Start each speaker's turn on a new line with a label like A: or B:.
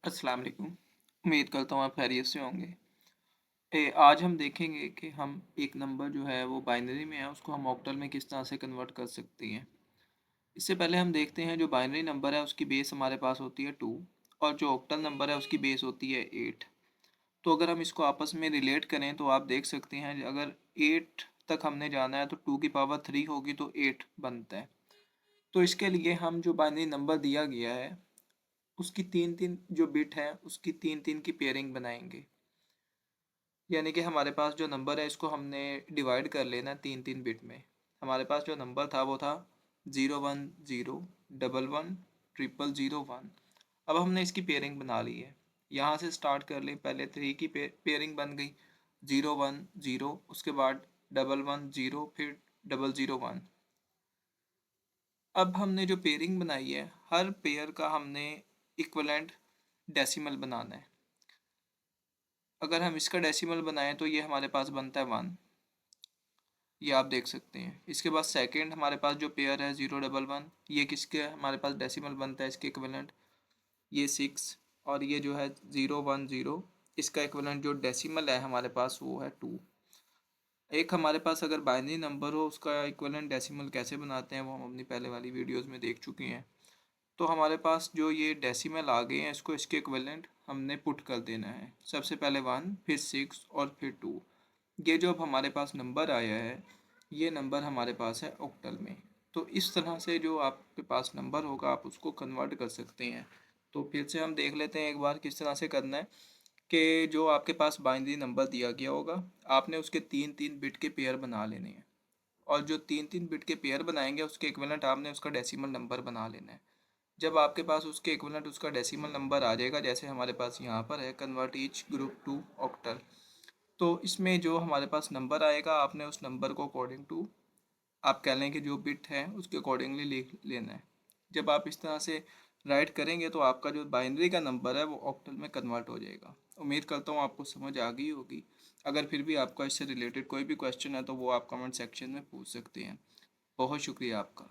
A: अस्सलाम वालेकुम। उम्मीद करता हूँ आप खैरियत से होंगे। आज हम देखेंगे कि हम एक नंबर जो है वो बाइनरी में है उसको हम ऑक्टल में किस तरह से कन्वर्ट कर सकते हैं। इससे पहले हम देखते हैं जो बाइनरी नंबर है उसकी बेस हमारे पास होती है 2 और जो ऑक्टल नंबर है उसकी बेस होती है 8। तो अगर हम इसको आपस में रिलेट करें तो आप देख सकते हैं अगर 8 तक हमने जाना है तो 2 की पावर 3 होगी तो 8 बनता है। तो इसके लिए हम जो बाइनरी नंबर दिया गया है उसकी तीन तीन जो बिट है उसकी तीन तीन की पेयरिंग बनाएंगे। यानी कि हमारे पास जो नंबर है इसको हमने डिवाइड कर लेना तीन तीन बिट में। हमारे पास जो नंबर था वो था 010 11 000 1। अब हमने इसकी पेयरिंग बना ली है। यहाँ से स्टार्ट कर लें, पहले 3 की पेयरिंग बन गई, 010 उसके बाद 110 फिर 001। अब हमने जो पेयरिंग बनाई है हर पेयर का हमने इक्वलेंट डेसिमल बनाना है। अगर हम इसका डेसिमल बनाएं तो ये हमारे पास बनता है 1। ये आप देख सकते हैं। इसके बाद सेकंड हमारे पास जो पेयर है 011, ये किसके हमारे पास डेसिमल बनता है इसके इक्विवेलेंट, ये 6। और ये जो है 010, इसका इक्विवेलेंट जो डेसिमल है हमारे पास वो है 2। एक हमारे पास अगर बाइनरी नंबर हो उसका इक्विवेलेंट डेसिमल कैसे बनाते हैं वो हम अपनी पहले वाली वीडियोज़ में देख चुके हैं। तो हमारे पास जो ये डेसिमल आ गए हैं इसको इसके इक्विवेलेंट हमने पुट कर देना है। सबसे पहले 1 फिर 6 और फिर 2। ये जो अब हमारे पास नंबर आया है ये नंबर हमारे पास है ऑक्टल में। तो इस तरह से जो आपके पास नंबर होगा आप उसको कन्वर्ट कर सकते हैं। तो फिर से हम देख लेते हैं एक बार किस तरह से करना है कि जो आपके पास बाइनरी नंबर दिया गया होगा आपने उसके तीन तीन बिट के पेयर बना लेने हैं। और जो तीन तीन बिट के पेयर बनाएंगे उसके इक्विवेलेंट आपने उसका डेसिमल नंबर बना लेना है। जब आपके पास उसके इक्विवेलेंट उसका डेसिमल नंबर आ जाएगा, जैसे हमारे पास यहाँ पर है convert each group to octal, तो इसमें जो हमारे पास नंबर आएगा आपने उस नंबर को अकॉर्डिंग टू आप कह लें कि जो बिट है उसके अकॉर्डिंगली लिख लेना है। जब आप इस तरह से राइट करेंगे तो आपका जो बाइनरी का नंबर है वो ऑक्टल में कन्वर्ट हो जाएगा। उम्मीद करता हूँ आपको समझ आ गई होगी। अगर फिर भी आपका इससे रिलेटेड कोई भी क्वेश्चन है तो वो आप कमेंट सेक्शन में पूछ सकते हैं। बहुत शुक्रिया आपका।